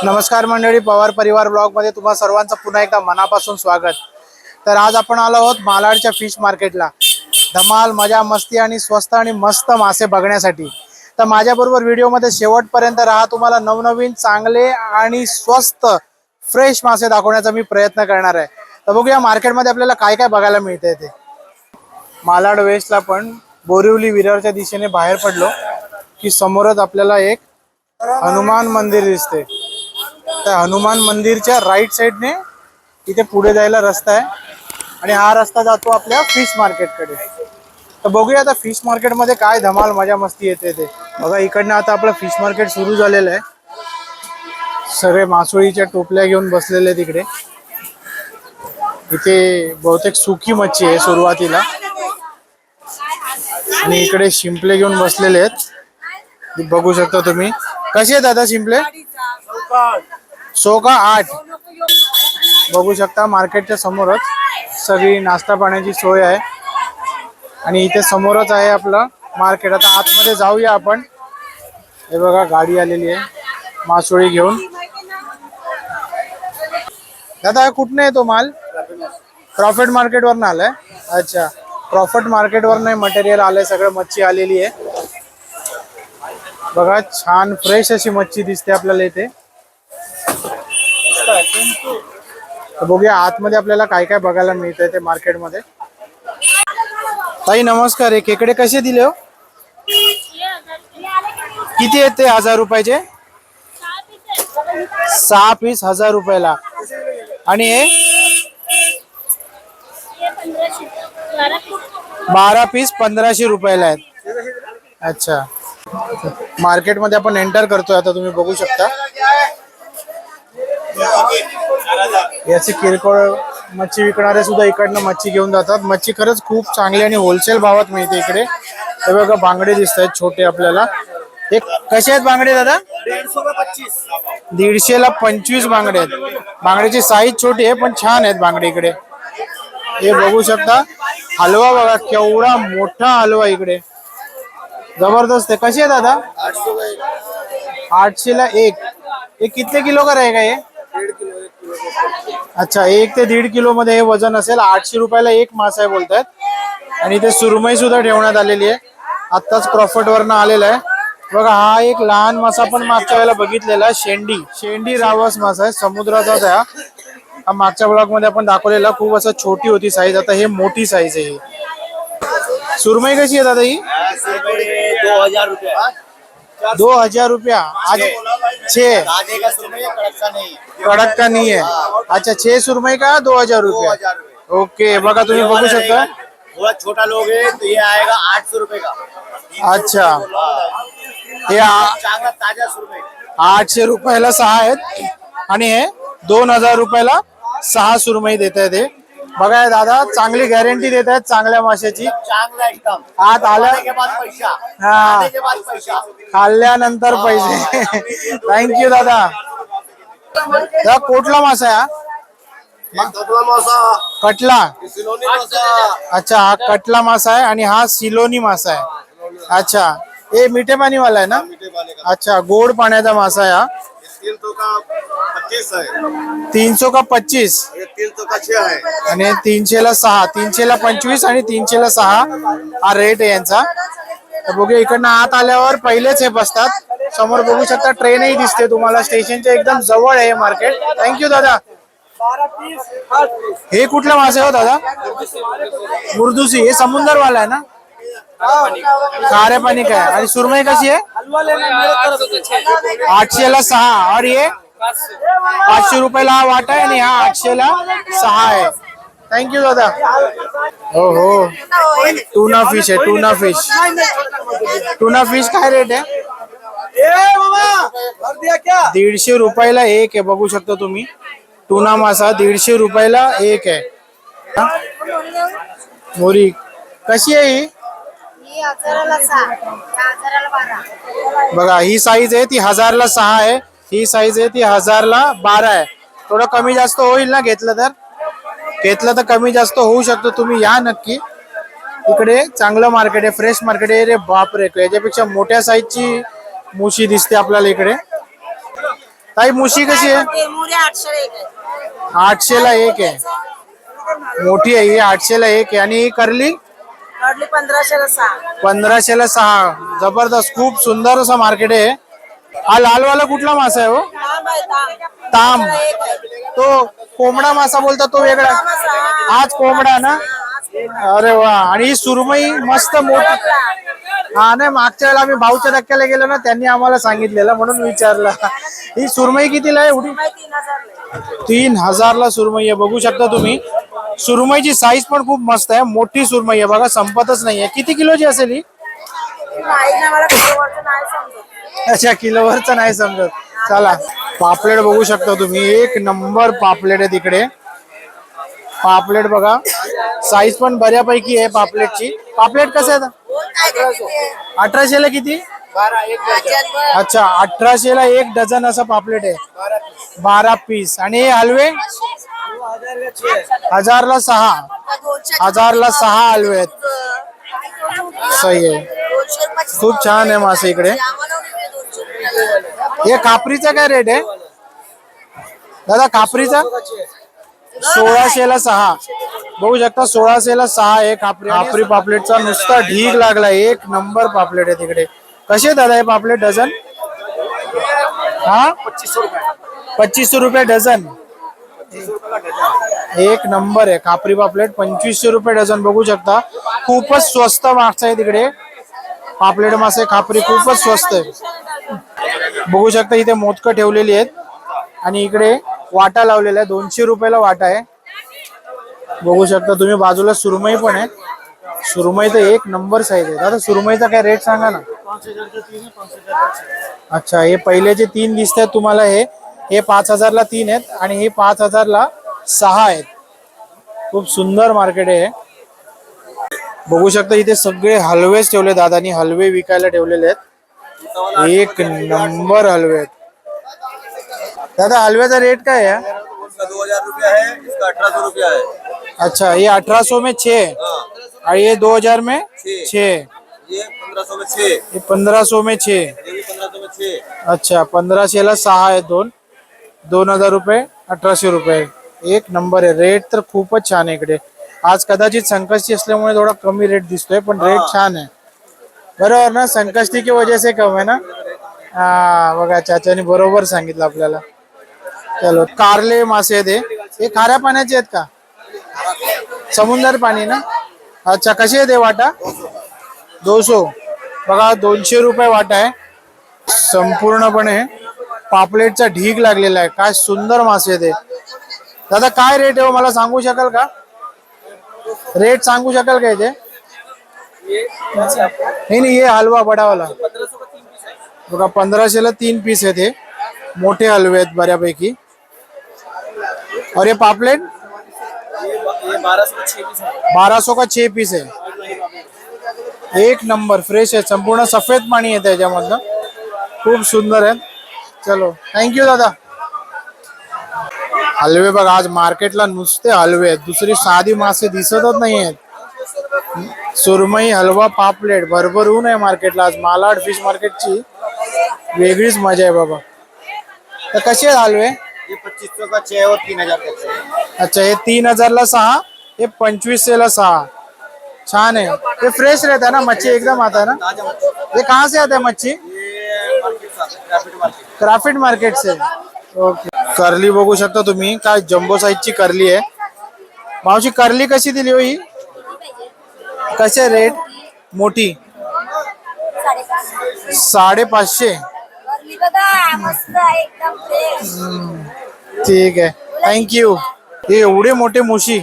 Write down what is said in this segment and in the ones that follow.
नमस्कार मंडळी, पवार परिवार ब्लॉग मध्ये तुम्हा सर्वांचं पुन्हा एकदा मनापासून स्वागत। तर आज आपण आलो आहोत मालाडच्या फिश मार्केटला। धमाल, मजा, मस्ती आणि स्वस्त आणि मस्त मासे बघण्यासाठी। तर माझ्याबरोबर व्हिडिओमध्ये शेवटपर्यंत राहा। तुम्हाला नवनवीन चांगले आणि स्वस्त फ्रेश मासे दाखवण्याचा मी प्रयत्न करणार आहे। तर बघूया मार्केटमध्ये आपल्याला काय काय बघायला मिळते ते। मालाड वेस्टला पण बोरिवली विरारच्या दिशेने बाहेर पडलो की समोरच आपल्याला एक हनुमान मंदिर दिसते। त्या हनुमान मंदिरच्या राईट साइडने इथे पुढे जायला रस्ता आहे आणि हा रस्ता जातो आपल्या फिश मार्केटकडे। तर बघूया आता फिश मार्केटमध्ये काय धमाल मजा मस्ती येते ते। बघा इकडनं आता आपलं फिश मार्केट सुरू झालेलं आहे। सगळे मासोळीच्या टोपल्या घेऊन बसलेले तिकडे। इथे बहुतेक सुकी मच्छी आहे सुरुवातीला आणि इकडे शिंपले घेऊन बसलेले आहेत। बघू शकता तुम्ही। कसे आहेत दादा शिंपले? 100 का 8। बघू शकता मार्केटच्या समोरच सगळी नाश्ता पाण्याची सोय आहे आणि इथे समोरच आहे आपलं मार्केट। आता आतमध्ये जाऊया आपण। हे बघा गाडी आलेली आहे मासोळी घेऊन। दादा कुठने आहे तो माल? प्रॉफिट मार्केट वरनं आलाय। अच्छा, प्रॉफिट मार्केट वरनं मटेरियल आलंय, सगळं मच्छी आलेली आहे। बघा छान फ्रेश अशी मच्छी दिसते आपल्याला इथे। बघूया आतमध्ये आपल्याला काय काय बघायला मिळतंय ते मार्केटमध्ये। ताई नमस्कार, हे खेकडे कसे दिले हो? किती आहेत ते? 1000 रुपयाचे 6 पीस 1000 रुपयाला। आणि हे 12 पीस 1500 रुपयाला आहेत। अच्छा, मार्केटमध्ये आपण एंटर करतोय आता। तुम्ही बघू शकता याची किरकोळ मच्छी विकणारे सुद्धा इकडनं मच्छी घेऊन जातात। मच्छी खरंच खूप चांगली आणि होलसेल भावात मिळते इकडे। हे बघा बांगडे दिसत आहेत छोटे आपल्याला। हे कसे आहेत बांगडे दादा? 150 ला 25 बांगडे आहेत। बांगड्याची साईज छोटी आहे पण छान आहेत बांगडे इकडे। हे बघू शकता। हलवा बघा केवढा मोठा हलवा इकडे, जबरदस्त है। कसे है दादा? 800 ला एक। ये कितने किलो का रहेगा ये? 1.5 किलो। अच्छा, 1 ते 1.5 किलो मध्ये हे वजन असेल। 800 रुपयाला एक मासा आहे बोलतायत। आणि इथे सुरमई सुद्धा ठेवण्यात आलेली आहे। आत्ताच प्रॉफिट वरनं आलेला आहे। बघा हा एक लहान मासा पण मागच्या वेळेला बघितलेला, शेंडी रावस मासा आहे, समुद्राचाच आहे हा। मागच्या ब्लॉग मध्ये आपण दाखवलेला खूप असं छोटी होती साईज, आता हे मोठी साईज आहे। सुरमई कशी आहे दादा ही? 2000 रुपये। 2000 रुपया। आज 6 कड़क का नहीं है। अच्छा, 6 सुरमई का 2000 रुपया। ओके, बघा तुम्ही बघू शकता। थोड़ा छोटा लोग है तो ये आएगा 800 रुपए का। अच्छा, हे चांगला ताजा सुरमई 800 रुपयाला 6 आहेत आणि हे 2000 रुपयाला 6 सुरमई देत आहेत। हे बघा दादा चांगली गॅरंटी देत आहेत चांगल्या माशाची। चांगला एकदम। आत आल्या के बाद पैसा, हा, आने के बाद पैसा, खाल्ल्यानंतर पैसे। थँक्यू दादा। दादा कुठला मासा आहे हा? कतला मासा, कटला। सिलोनी मासा। अच्छा, हा कटला मासा आहे आणि हा सिलोनी मासा आहे। अच्छा, हे मीठे पाणी वाला आहे ना? अच्छा, गोड पाण्याचा मासा आहे हा। 300 का 25 है। 300 का 25 ये 300 का 6 है। आणि 300 ला 6। 300 ला 25 आणि 300 ला 6 हा रेट आहे यांचा। तर बघूया इकडनं आत आल्यावर पहिलेच हे बसतात। समोर बघू शकता ट्रेनही दिसते तुम्हाला, स्टेशनच्या एकदम जवळ आहे मार्केट। थँक्यू दादा। हे कुठला मासा हो दादा? मुर्दुसी। हे समुंदरवाला आहे ना? खारे पानी का है। आणि सुरमई कशी आहे? 800 ला 6 और ये 500 रुपयाला हा वाटा आहे आणि हा 800 ला 6 आहे। थँक्यू दादा। हो हो, टूना फिश आहे, टूना फिश। टूना फिश काय रेट आहे? 150 रुपयाला एक आहे। बघू शकता तुम्ही, टूना मासा 150 रुपयाला एक आहे। मोरी कशी आहे ही? 1000 ला 6, 1000 ला 12। बघा ही साईज आहे ती 1000 ला 6 आहे। ही साईज आहे ती 1000 ला 12 आहे। थोडं कमी जास्त होईल ना, घेतलं तर कमी जास्त होऊ शकतो। तुम्ही या नक्की, इकडे चांगलं मार्केट आहे, फ्रेश मार्केट आहे। रे बाप रे, याच्यापेक्षा मोठ्या साईजची मुशी दिसते आपल्याला इकडे। ताई मुशी कशी आहे? मुरे 800 एक आहे. 800ला एक आहे. मोठी आहे ही, 800ला एक आहे. आणि ही करली कडली 1500 6. 1500ला 6. जबरदस्त, खूप सुंदर असं मार्केट आहे. हा लालवाला कुठला मासा आहे हो? तांब आहे तांब. ताम. एक आहे. तो कोंबडा मासा बोलतात तो वेगळा. आज कोंबडा ना? अरे वा. आणि ही सुरमई मस्त मोठी. हा नाही, मागच्या वेळेला आम्ही भाऊच्या धक्क्याला गेलो ना, त्यांनी आम्हाला सांगितलेलं म्हणून विचारलं. ही सुरमई कितीला आहे एवढी? 3000. 3000ला सुरमई आहे. बघू शकता तुम्ही. सुरमईची साईज पण खूप मस्त आहे. मोठी सुरमई आहे बघा, संपतच नाहीये. किती किलोची असेल ही? नाही ना, मला किलोवरचं नाही समजत. अच्छा, किलोवरचं नाही समजत. चला, पापलेट बघू शकता तुम्ही. एक नंबर पापलेट आहे तिकडे. पापलेट बघा, साईज पण बऱ्यापैकी आहे पापलेटची. पापलेट कसं आहे? 1800ला किती? 12 अच्छा, 1800ला एक डझन असं पापलेट आहे. 12 पीस. आणि हे हलवे 1000ला 6. 1000ला 6 हलवे आहेत. सही आहे. खूप छान आहे मासे इकडे. हे खापरीचा काय रेट आहे दादा? खापरीचा 1600ला 6. बघू शकता 1600ला 6 आहे खापरी. खापरी पापलेटचा नुसता ढीग लागला. एक नंबर पापलेट आहे तिकडे. कसे दादा हे पापलेट डझन? हा, 2500 रुपये डझन. एक नंबर आहे खापरी पापलेट. 2500 रुपये डझन. बघू शकता खूपच स्वस्त मासे आहे तिकडे. पापलेट मासे खापरी खूपच स्वस्त आहे. बघू शकता इथे मोदकं ठेवलेली आहेत. आणि इकडे वाटा लावलेला आहे. 200 रुपयाला वाटा आहे. बघू शकता तुम्ही. बाजूला सुरमई पण आहे. सुरमई तर एक नंबर साईज आहे. दादा सुरमईचा काय रेट सांगा ना? अच्छा, हे पहिलेचे 3 दिसत आहेत तुम्हाला. हे 5000ला 3 आहेत आणि हे 5000ला 6 आहेत. खूप सुंदर मार्केट आहे. बघू शकता इथे सगळे हलवेच ठेवले दादानी. हलवे विकायला ठेवलेले आहेत. एक नंबर हलवे आहेत. दादा हलव्याचा रेट काय आहे? इसका 2000 रुपया है, इसका 1800 रुपया है. अच्छा, ये 1800 में 6 और ये 2000 में 6. ये 1500 में 6. ये 1500 में 6. ये भी 1500 में 6. अच्छा, 1500ला 6 आहे. 2000 रुपये, 1800 रुपये. एक नंबर आहे. रेट तर खूपच छान आहे इकडे. आज कदाचित संकष्टी असल्यामुळे थोडा कमी रेट दिसतोय, पण रेट छान आहे. बरोबर ना? संकष्टी की वजह से कम आहे ना? हा बघा, चाचानी बरोबर सांगितलं आपल्याला. चलो, कारले मासे आहेत हे खाऱ्या पाण्याचे आहेत का? समुद्र पाणी ना? अच्छा, कसे आहेत हे वाटा? 200. बघा 200 रुपये वाटा आहे. संपूर्णपणे पापलेटचा ढीग लागलेला आहे. काय सुंदर मासे आहेत हे. दादा काय रेट आहे हो, मला सांगू शकाल का? रेट सांगू शकाल का इथे? नाही नाही, हे हलवा बडावाला बघा 1500ला 3 पीस आहेत. हे मोठे हलवे आहेत बऱ्यापैकी. और ये पापलेट ये 1200 में 6 पीस है. 1200 का 6 पीस है. एक नंबर फ्रेश आहे. संपूर्ण सफेद पाणी आहे त्याच्यामधनं. खूप सुंदर आहे. चलो, थँक्यू दादा. हलवे बघा, आज मार्केटला नुसते हलवे आहेत. दुसरी साधी मासे दिसतच नाही आहेत. सुरमई, हलवा, पापलेट भरभरून आहे मार्केटला. आज मालाड फिश मार्केटची वेगळीच मजा आहे बाबा. तर कसे आहेत हलवे? ये 2500 का 6 और 3000 का 6. अच्छा, हे 3000ला 6, हे 2500ला 6. छान है. ये फ्रेश रहता है ना? मच्छी एकदम आता है ना? ये कहाँ से आता है मच्छी? ये मार्केट से ट्रैफिक मार्केट. क्राफ्ट मार्केट से. ओके. करली बघू शकता तुम्ही. काय जम्बो साईजची करली आहे. मावशी करली कशी दिली हो ही? कसे रेट? मोठी 550. मस्त एकदम फ्रेश. ठीक आहे, थँक्यू. हे एवढे मोठे मुशी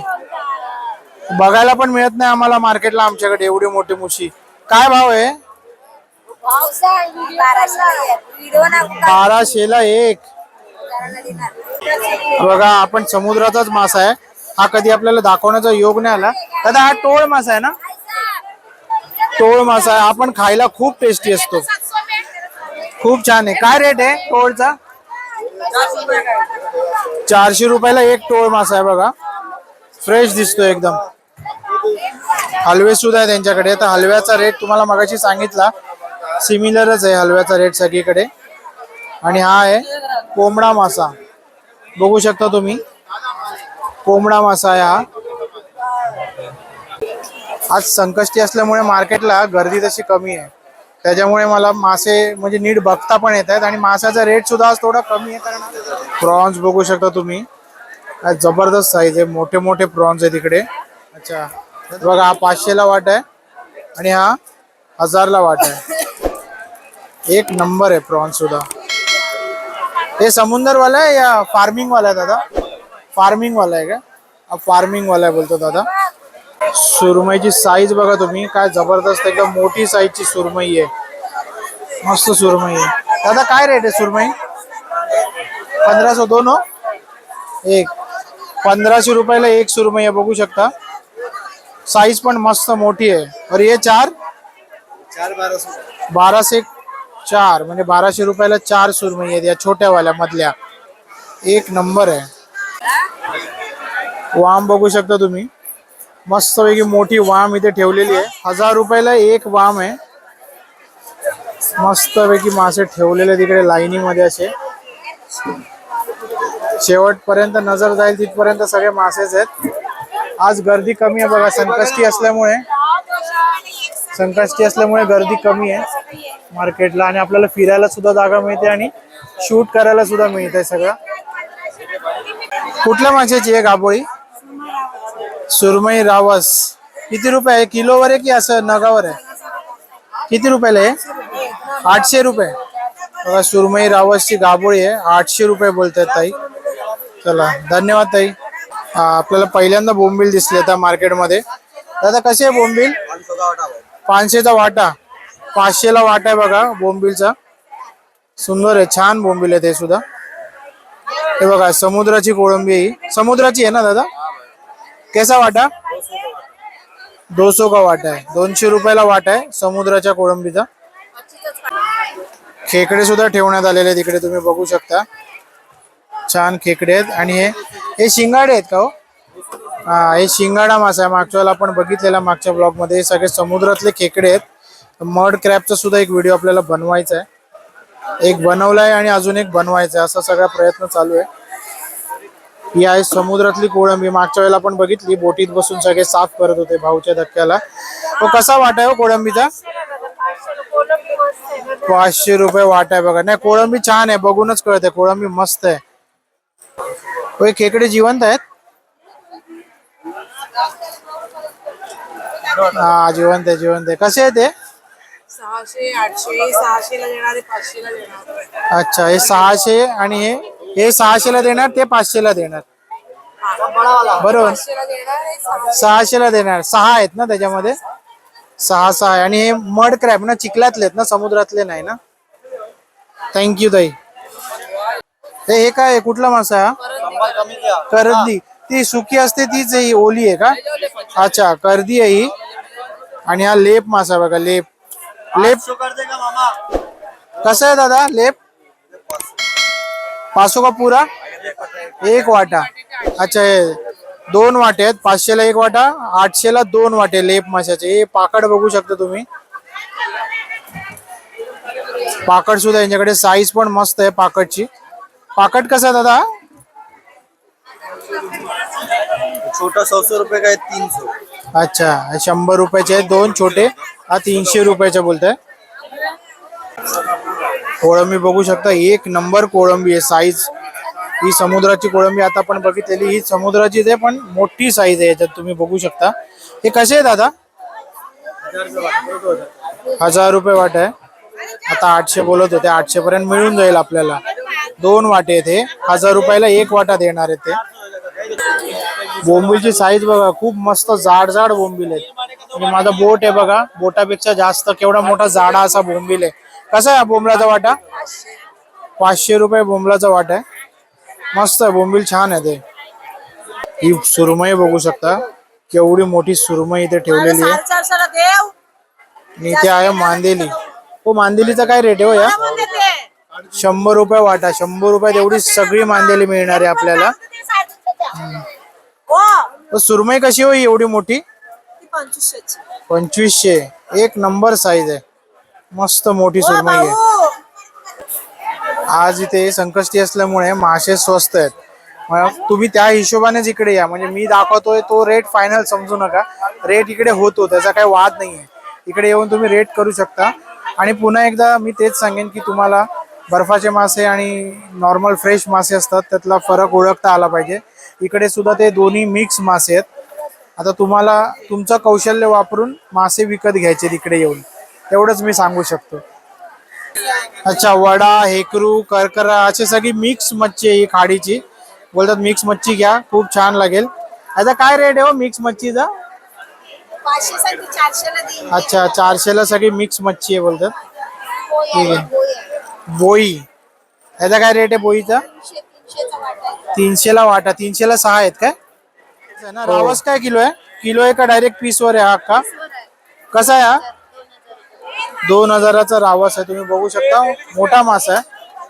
बघायला पण मिळत नाही आम्हाला मार्केटला. आमच्याकडे एवढे मोठे मुशी. काय भाव आहे? 1200ला एक. बघा, आपण समुद्राचाच मासा आहे हा. कधी आपल्याला दाखवण्याचा योग नाही आला. दादा हा टोळ मासा आहे ना? टोळ मासा आहे. आपण खायला खूप टेस्टी असतो. खूप छान आहे. काय रेट आहे टोळचा? 400 रुपयाला एक टोळ मासा आहे बघा. फ्रेश दिसतो एकदम. हलवे सुद्धा आहे त्यांच्याकडे. तर हलव्याचा रेट तुम्हाला मगाशी सांगितला, सिमिलरच आहे हलव्याचा रेट सगळीकडे. आणि हा आहे कोंबडा मासा, बघू शकता तुम्ही, कोंबडा मासा आहे हा. आज संकष्टी असल्यामुळे मार्केटला गर्दी तशी कमी आहे, त्याच्यामुळे मला मासे म्हणजे नीट बघता पण येत आहेत आणि माशाचा रेट सुद्धा आज थोडा कमी आहे. कारण प्रॉन्स बघू शकता तुम्ही, काय जबरदस्त साईज आहे, मोठे मोठे प्रॉन्स आहे तिकडे. अच्छा बघा, हा 500ला वाट आहे आणि हा 1000ला वाट आहे. एक नंबर आहे प्रॉन्स सुद्धा. हे समुंदरवाला आहे या फार्मिंग वाला आहे दादा? फार्मिंग वाला आहे का? फार्मिंग वाला आहे बोलतो दादा. सुरमईची साईज बघा तुम्ही, काय जबरदस्त एकदम मोठी साईजची सुरमई आहे, मस्त सुरमई आहे. दादा काय रेट आहे सुरमई? 1500 दोन हो, एक 1500 रुपयाला एक सुरमई आहे, बघू शकता. साईज पण मस्त मोठी आहे. और ये चार 1200 4 म्हणजे 1200 रुपयाला 4 सुरमई आहेत या छोट्या वाल्या मधल्या. एक नंबर आहे. वाम बघू शकता तुम्ही, मस्तपैकी मोठी वाम इथे ठेवलेली आहे. 1000 रुपयाला एक वाम आहे. मस्तपैकी मासे ठेवलेले तिकडे लाईनीमध्ये असे. शेवटपर्यंत नजर जाईल तिथपर्यंत सगळे मासेच आहेत. आज गर्दी कमी आहे बघा, संकष्टी असल्यामुळे गर्दी कमी आहे मार्केटला आणि आपल्याला फिरायला सुद्धा जागा मिळते आणि शूट करायला सुद्धा मिळते सगळं. कुठल्या माशाची आहे गाबोळी? सुरमई रावस. किती रुपये आहे? किलोवर आहे की असं नगावर आहे? किती रुपयाला आहे? 800 रुपये. बघा सुरमई रावसची गाबोळी आहे, 800 रुपये बोलतात ताई. चला धन्यवाद ताई. आपल्याला पहिल्यांदा बोंबील दिसले त्या मार्केटमध्ये. दादा कसे आहे बोंबील? 500चा वाटा, 500ला वाटा आहे बघा बोंबीलचा. सुंदर आहे, छान बोंबील आहे ते सुद्धा. हे बघा समुद्राची कोळंबी आहे, समुद्राची आहे ना दादा? कैसा वाटा? 200 का वाटा आहे, 200 रुपयाला वाटा आहे समुद्राच्या कोळंबीचा. खेकडे सुद्धा ठेवण्यात आलेले तिकडे तुम्ही बघू शकता. छान खेकडे आहेत आणि हे शिंगाडे आहेत का हो? हा, हे शिंगाडा मासा आहे, मागच्या वेळेला आपण बघितलेला मागच्या ब्लॉग मध्ये. हे सगळे समुद्रातले खेकडे आहेत. मड क्रॅबचा सुद्धा एक व्हिडिओ आपल्याला बनवायचा आहे, एक बनवलाय आणि अजून एक बनवायचा आहे, असा सगळा प्रयत्न चालू आहे. ही आहे समुद्रातली कोळंबी, मागच्या वेळेला आपण बघितली, बोटीत बसून सगळे साफ करत होते भाऊच्या धक्क्याला. तो कसा वाटा आहे हो कोळंबीचा? 500 रुपये वाटा आहे बघा. नाही कोळंबी छान आहे, बघूनच कळते कोळंबी मस्त आहे. होय खेकडे जिवंत आहेत? हा जिवंत आहे, जिवंत आहे. कसे आहे ते? 600, 800, 600ला देणार, 500ला देणार. अच्छा, हे 600 आणि हे 600ला देणार, ते 500ला देणार. बरोबर, 500ला देणार, 600ला देणार. 6 आहेत ना त्याच्यामध्ये? 6 आहे. आणि हे मड क्रॅब ना, चिखलातले आहेत ना, समुद्रातले नाही ना? थँक्यू ताई. हे काय आहे? कुठला मासा आहे हा? करदी. ती सुकी असते तीच ही ओली आहे का? अच्छा करदी आहे ही. आणि हा लेप मासा बघा, लेप. लेप कसा आहे दादा लेप? 500 का पुरा? एक वाटा. अच्छा हे 2 वाटे आहेत, 500ला एक वाटा, 800ला 2 वाटे लेप माशाचे. हे पाकड बघू शकता तुम्ही, पाकड सुद्धा यांच्याकडे. साईज पण मस्त आहे पाकडची. पाकड कसा दादा? छोटा 100 रुपये का है, 300. अच्छा 100 रुपयाचे आहेत 2 छोटे, हा 300 रुपयाचा बोलताय. कोळंबी बघू शकता, एक नंबर कोळंबी आहे. साईज ही समुद्राची कोळंबी आता आपण बघितलेली, ही समुद्राचीच आहे पण मोठी साईज आहे याच्यात तुम्ही बघू शकता. हे कसे आहे दादा? 1000 रुपये वाट आहे. आता 800 बोलत होते, 800 पर्यंत मिळून जाईल आपल्याला. 2 वाटे आहेत हे, 1000 रुपयाला एक वाटा देणार आहे ते. बोंबीलची साईज बघा, खूप मस्त जाड जाड बोंबील आहेत. आणि माझा बोट आहे बघा, बोटापेक्षा जास्त केवढा मोठा जाडा असा बोंबील आहे. कसा आहे बोंबलाचा वाटा? 500 रुपये बोंबलाचा वाटा आहे. मस्त आहे बोंबील, छान आहे ते. ही सुरमई बघू शकता, केवढी मोठी सुरमई इथे ठेवलेली आहे. आणि इथे आहे मांदेली. हो मांदेलीचा काय रेट आहे हो या? 100 रुपये वाटा. 100 रुपयात एवढी सगळी मांदेली मिळणार आहे आपल्याला. सुरमई कशी होई एवढी मोठी? 2500. एक नंबर साईज आहे, मस्त मोठी सुरमई आहे. आज इथे संकष्टी असल्यामुळे मासे स्वस्त आहेत. मग तुम्ही त्या हिशोबानेच इकडे या. म्हणजे मी दाखवतोय तो रेट फायनल समजू नका. रेट इकडे होतो, त्याचा काही वाद नाहीये. इकडे येऊन तुम्ही रेट करू शकता. आणि पुन्हा एकदा मी तेच सांगेन की तुम्हाला बर्फाचे मासे आणि नॉर्मल फ्रेश मासे असतात त्यातला फरक ओळखता आला पाहिजे. इकडे सुद्धा ते दोन्ही मिक्स मासे आहेत. आता तुम्हाला तुमचं कौशल्य वापरून मासे विकत घ्यायचे तिकडे येऊन, एवढंच मी सांगू शकतो. अच्छा, वडा, हेकरू, करकरा अशी सगळी मिक्स मच्छी आहे ही खाडीची. बोलतात मिक्स मच्छी घ्या, खूप छान लागेल. आता काय रेट आहे हो मिक्स मच्छीचा? 500 साठी 400 ला देईन. अच्छा, 400ला सगळी मिक्स मच्छी आहे बोलतात. पोळी ठीक आहे, आहे. पोळी आहे. बोई, याचा काय रेट आहे बोईचा? 300 चा वाटा आहे. 300ला वाटा. 300ला 6 आहेत काय? ना रावस काय किलो आहे? किलो आहे का डायरेक्ट पीसवर आहे हा का? कसा आहे हा? 2000चा रावस आहे. तुम्ही बघू शकता मोठा मासा आहे.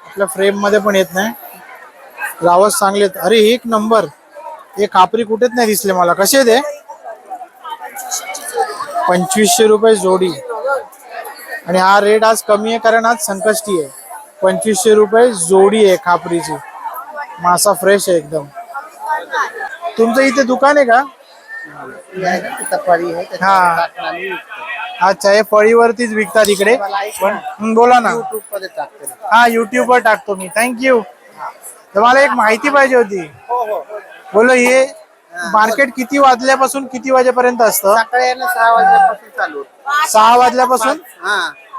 आपल्या फ्रेम मध्ये पण येत नाही. रावस चांगलेत. अरे एक नंबर. हे खापरी कुठेच नाही दिसले मला. कसे ते? 2500 रुपये जोडी. आणि हा रेट आज कमी आहे कारण आज संकष्टी आहे. 2500 रुपये जोडी आहे खापरीची. मासा फ्रेश आहे एकदम. तुमचं इथे दुकान आहे का? हा, अच्छा, हे फळीवरतीच विकतात इकडे पण. बोला ना. हा, युट्यूब वर टाकतो मी. थँक्यू. तर मला एक माहिती पाहिजे होती. बोलो, हे मार्केट किती वाजल्यापासून किती वाजेपर्यंत असतं? सकाळी 6 वाजल्यापासून चालू होते. 6 वाजल्यापासून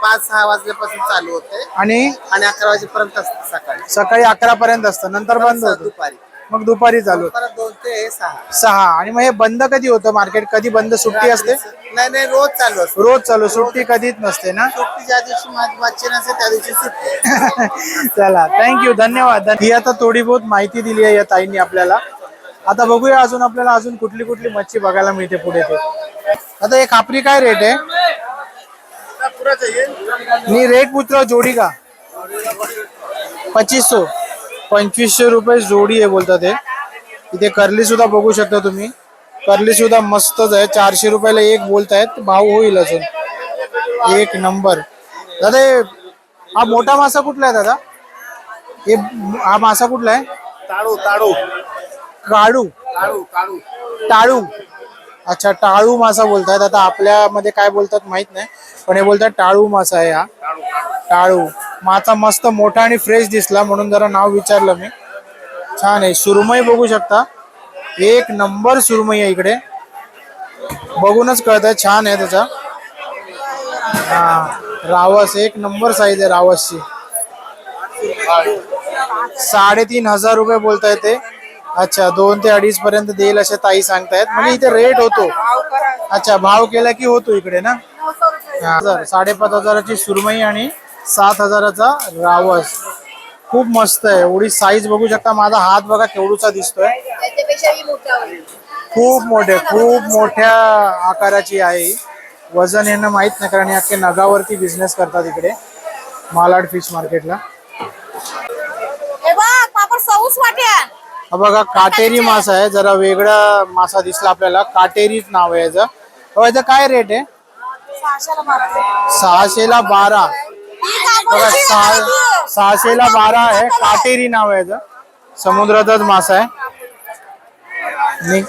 5-6 वाजल्यापासून चालू होते आणि आणि 11 वाजेपर्यंत असते सकाळी. सकाळी 11 पर्यंत असतं, नंतर बंद होतं. दुपारी मग दुपारी चालू होतं. परत 2 ते 6. 6. आणि मग हे बंद कधी होतं मार्केट? कधी बंद? सुट्टी असते? नाही, रोज चालू असते. रोज चालू, सुट्टी कधीच नसते ना? सुट्टी ज्या दिवशी मच्छी नसते त्या दिवशी सुट्टी. चला, थँक्यू, धन्यवाद. ही आता थोडी बहुत माहिती दिली आहे या ताईंनी आपल्याला. आता बघूया अजून आपल्याला अजून कुठली कुठली मच्छी बघायला मिळते पुढे ते. आता हे खापरी काय रेट आहे? मी रेट पूछ रहा हूं, जोड़ी का 2500. 2500 रुपये जोडी आहे बोलतात हे. इथे करली सुद्धा बघू शकता तुम्ही. करली सुद्धा मस्तच आहे. 400 रुपयाला एक बोलतायत. भाव होईल अजून. एक नंबर. दादा हा मोठा मासा कुठला आहे दादा? हे हा मासा कुठला आहे? ताळू काळू, टाळू. अच्छा, टाळू मासा बोलतायत. आता आपल्यामध्ये काय बोलतात माहित नाही, पण हे बोलतात टाळू मासा आहे हा. टाळू मासा मस्त मोठा आणि फ्रेश दिसला म्हणून जरा नाव विचारलं मी. छान आहे. सुरमई बघू शकता. एक नंबर सुरमई आहे इकडे. बघूनच कळत आहे छान आहे त्याचा. हा, रावस एक नंबर साईज आहे रावसची. 3500 रुपये बोलताय ते. अच्छा, 2 ते 2.5 पर्यंत देईल असे ताई सांगतायत. म्हणजे इथे रेट होतो. अच्छा, भाव केला की होतो इकडे ना. 5,500ची सुरमई आणि 7,000चा रावस. खूप मस्त आहे. एवढी साईज बघू शकता. माझा हात बघा केवढूचा दिसतोय. त्याच्यापेक्षाही मोठा होईल. खूप मोठ्या आकाराची आहे. वजन यांना माहित नाही कारण हे अख्खे नगावरती बिझनेस करतात इकडे मालाड फिश मार्केटला. हे बघ, पापड 6 वाट्या. हा बघा, काटेरी मासा आहे. जरा वेगळा मासा दिसला आपल्याला. काटेरीच नाव आहे याचं. याचं काय रेट आहे? 600 ला मारते. 600ला 12. बघा, 600ला 12 आहे. काटेरी नाव आहे याचं. समुद्राचाच मासा आहे. आणि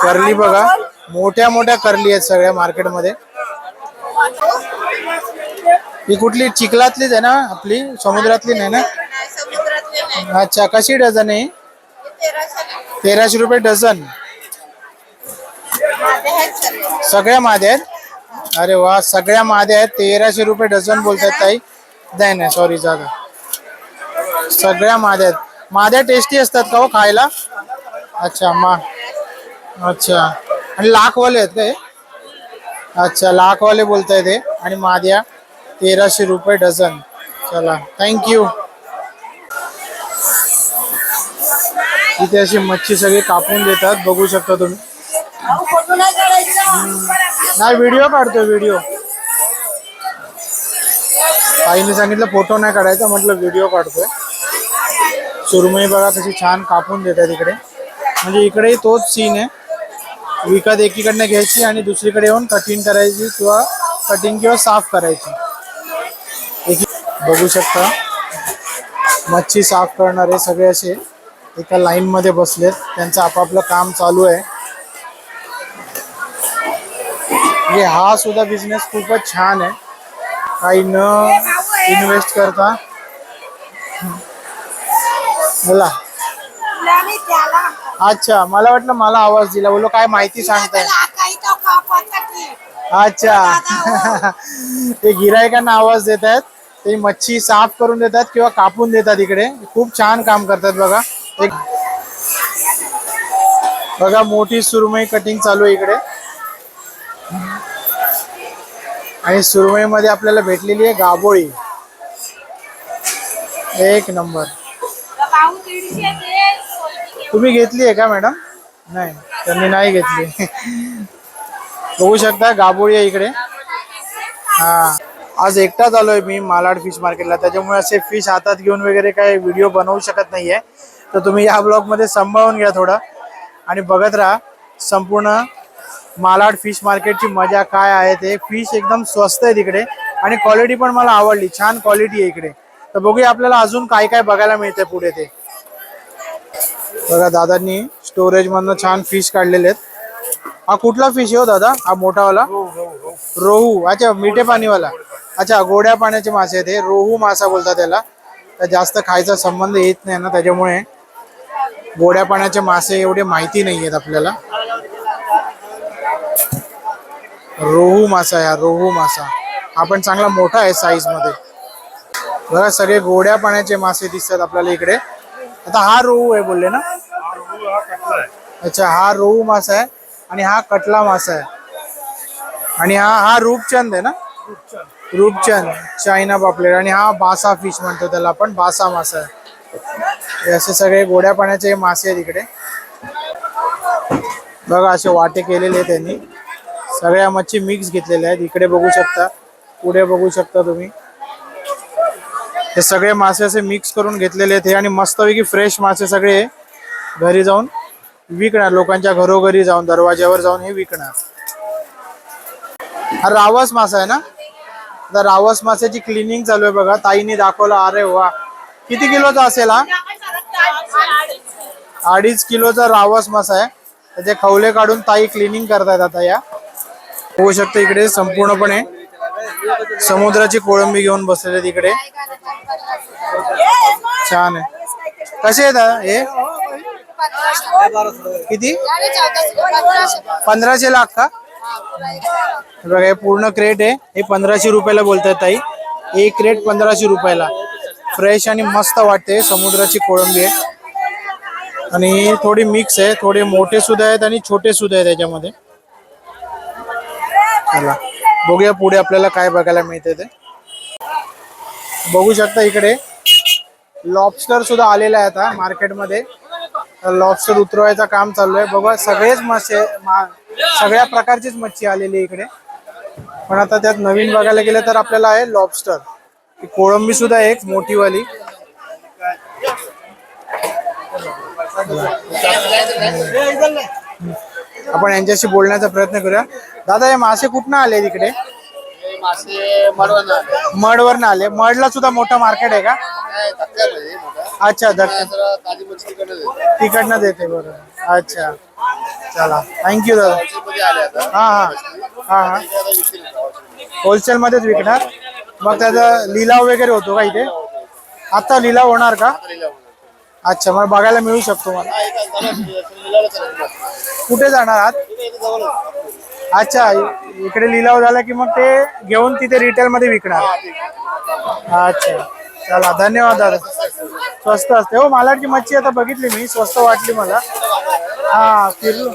करली बघा, मोठ्या मोठ्या करली आहेत सगळ्या मार्केटमध्ये. ही कुठली? चिखलातलीच आहे ना आपली? समुद्रातली नाही ना? समुद्रातले नाही. अच्छा, कशी डझन आहे? 1300 रुपये डझन. माझे आहेत सगळे. सगळ्या माद्या आहेत? अरे वा, सगळ्या माद्या आहेत. 1300 रुपये डझन बोलतात ताई. नाही, सॉरी, जागा. सगळ्या माद्या आहेत. माद्या टेस्टी असतात का हो खायला? अच्छा, अच्छा. आणि लाखवाले आहेत का हे? अच्छा, लाखवाले बोलताय ते. आणि माद्या 1300 रुपये डझन. चला, थँक्यू. इथे अशी मच्छी सगळी कापून देतात बघू शकता तुम्ही. नाही, व्हिडिओ काढतोय व्हिडिओ. ताईने सांगितलं फोटो नाही काढायचा, म्हटलं व्हिडिओ काढतोय. सुरमई बघा कशी छान कापून देतात इकडे. म्हणजे इकडेही तोच सीन आहे. विकत एकीकडनं घ्यायची आणि दुसरीकडे येऊन कटिंग करायची किंवा साफ करायची. बघू शकता मच्छी साफ करणारे सगळे असे एका लाईन मध्ये बसलेत, त्यांचं आपापलं काम चालू आहे. म्हणजे हा सुद्धा बिझनेस खूपच छान आहे, काही न इन्व्हेस्ट करता. बोला. अच्छा, मला वाटलं मला आवाज दिला, बोलो काय माहिती सांगताय. अच्छा. ते गिरायकांना आवाज देत आहेत, ते मच्छी साफ करून देतात किंवा कापून देतात. इकडे खूप छान काम करतात बघा. एक बघा मोठी सुरमई कटिंग चालू आहे इकडे, आणि सुरमई मध्ये आपल्याला भेटलेली आहे गाबोळी. एक नंबर. तुम्ही घेतली आहे का मॅडम? नाही, त्यांनी नाही घेतली. बघू शकता गाबोळी आहे इकडे. हा, आज एकटाच आलोय मी मालाड फिश मार्केटला, त्याच्यामुळे असे फिश हातात घेऊन वगैरे काही व्हिडिओ बनवू शकत नाहीये. तर तुम्ही या ब्लॉग मध्ये सांभाळून घ्या थोडं, आणि बघत राहा संपूर्ण मालाड फिश मार्केटची मजा काय आहे. ते फिश एकदम स्वस्त आहे तिकडे, आणि क्वालिटी पण मला आवडली, छान क्वालिटी आहे इकडे. तर बघूया आपल्याला अजून काय काय बघायला मिळते पुढे. ते बघा दादांनी स्टोरेज मधनं छान फिश काढलेले आहेत. हा कुठला फिश आहे हो दादा? हा मोठावाला रोहू. अच्छा, मिठे पाणीवाला. अच्छा, गोड्या पाण्याचे मासे आहेत हे, रोहू मासा बोलतात त्याला. तर जास्त खायचा संबंध येत नाही ना, त्याच्यामुळे गोड्या पाण्याचे मासे एवढे माहिती नाही आहेत आपल्याला. रोहू मासा आहे हा, रोहू मासा. हा पण चांगला मोठा आहे साईज मध्ये. बघा सगळे गोड्या पाण्याचे मासे दिसतात आपल्याला इकडे. आता हा रोहू आहे बोलले ना? अच्छा, हा रोहू मासा आहे, आणि हा कटला मासा आहे, आणि हा रूपचंद आहे ना? रूपचंद चायना पापलेट. आणि हा बासा फिश म्हणतो त्याला आपण, बासा मासा आहे. हे असे सगळे गोड्या पाण्याचे मासे आहेत इकडे. बघा असे वाटे केलेले आहेत त्यांनी, सगळ्या मच्छी मिक्स घेतलेल्या आहेत. इकडे बघू शकता, पुढे बघू शकता तुम्ही, हे सगळे मासे असे मिक्स करून घेतलेले आहेत. आणि मस्तपैकी फ्रेश मासे सगळे घरी जाऊन विकणार, लोकांच्या घरोघरी जाऊन दरवाज्यावर जाऊन हे विकणार. हा रावस मासा आहे ना? आता रावस माशाची क्लिनिंग चालू आहे बघा, ताईने दाखवला. अरे वा, किती किलोचा असेल हा? 2.5 किलोचा रावस मासा आहे. त्याचे खवले काढून ताई क्लिनिंग करतायत आता. या होऊ शकतं इकडे संपूर्णपणे समुद्राची कोळंबी घेऊन बसलेले तिकडे. छान आहे. कसे आहेत हे? किती? 1500 लाख का? बघा हे पूर्ण क्रेट आहे, हे 1500 रुपयाला बोलतात ताई. एक क्रेट 1500 रुपयाला. फ्रेश आणि मस्त वाटते. समुद्राची कोळंबी आहे, आणि थोडी मिक्स आहे, थोडे मोठे सुद्धा आहेत आणि छोटे सुद्धा आहेत त्याच्यामध्ये. चला बघूया पुढे आपल्याला काय बघायला मिळते. ते बघू शकता इकडे लॉबस्टर सुद्धा आलेला आहे आता मार्केटमध्ये. लॉबस्टर उतरवायचं काम चालू आहे. बघा सगळेच मासे, सगळ्या प्रकारचीच मच्छी आलेली आहे इकडे. पण आता त्यात नवीन बघायला गेलं तर आपल्याला आहे लॉबस्टर. कोळंबी सुद्धा एक मोठीवाली. आपण यांच्याशी बोलण्याचा प्रयत्न करूया. दादा हे मासे कुठनं आले तिकडे? मडवरनं आले. मडला सुद्धा मोठं मार्केट आहे का? अच्छा, तिकडनं देते. बरोबर. अच्छा, चला थँक्यू दादा. हा हा हा, होलसेल मध्येच विकणार. मग त्याचा लिलाव वगैरे होतो का इथे? आता लिलाव होणार का? अच्छा, मग बघायला मिळू शकतो मला. कुठे जाणार आहात? अच्छा, इकडे लिलाव झाला की मग ते घेऊन तिथे रिटेल मध्ये विकणार. अच्छा, चला धन्यवाद दादा. स्वस्त असते हो मालाडची मच्छी. आता बघितली मी, स्वस्त वाटली मला. हा फिरलो.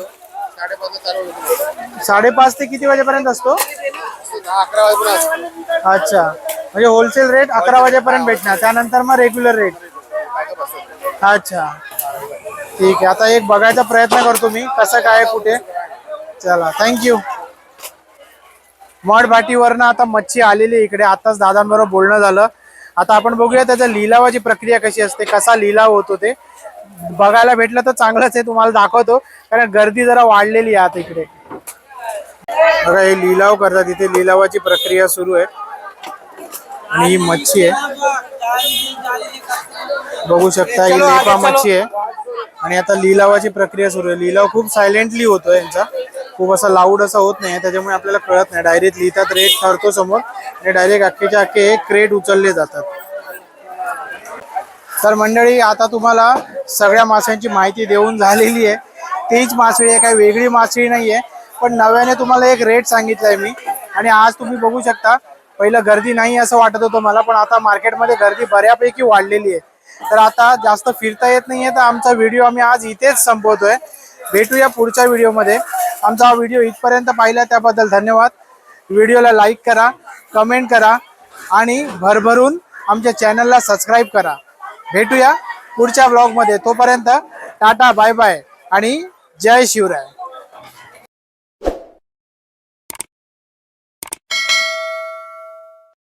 5:30 ते किती वाजेपर्यंत असतो? 11 वाजेपर्यंत. अच्छा, म्हणजे होलसेल रेट 11 वाजेपर्यंत भेटणार, त्यानंतर मग रेग्युलर रेट. अच्छा ठीक आहे. आता एक बघायचा प्रयत्न करतो मी कसं काय कुठे. चला थँक्यू. मड भाटीवरनं आता मच्छी आलेली इकडे. आताच दादांबरोबर बोलणं झालं. आता आपण बघूया त्याच्या लिलावाची प्रक्रिया कशी असते, कसा लिलाव होतो. ते बघायला भेटलं तर चांगलंच आहे, तुम्हाला दाखवतो. कारण गर्दी जरा वाढलेली आहे आता इकडे. बघा हे लिलाव करतात, इथे लिलावाची प्रक्रिया सुरू आहे. आणि ही मच्छी आहे. बघू शकता ही लेपा मच्छी आहे आणि आता लिलावाची प्रक्रिया सुरू आहे. लिलाव खूप सायलेंटली होतोय यांचा, खूप असा लाऊड असा होत नाही, त्याच्यामुळे आपल्याला कळत नाही. डायरेक्ट लिहितात, रेट ठरतो समोर आणि डायरेक्ट अख्खेच्या अख्खे एक क्रेट उचलले जातात. तर मंडळी आता तुम्हाला सगळ्या माशांची माहिती देऊन झालेली आहे. तीच मासळी आहे, काही वेगळी मासळी नाही आहे, पण नव्याने तुम्हाला एक रेट सांगितलाय मी. आणि आज तुम्ही बघू शकता, पहिलं गर्दी नाही असं वाटत होतं मला, पण आता मार्केटमध्ये गर्दी बऱ्यापैकी वाढलेली आहे. तर आता जास्त फिरता येत नाहीये, तर आमचा व्हिडिओ आम्ही आज इथेच संपवतोय. भेटूया पुढच्या व्हिडिओमध्ये. आमचा हा व्हिडिओ इथपर्यंत पाहिला त्याबद्दल धन्यवाद. व्हिडिओला लाईक करा, कमेंट करा आणि भरभरून आमच्या चॅनलला सबस्क्राईब करा. भेटूया पुढच्या ब्लॉगमध्ये. तोपर्यंत टाटा, बाय बाय आणि जय शिवराय.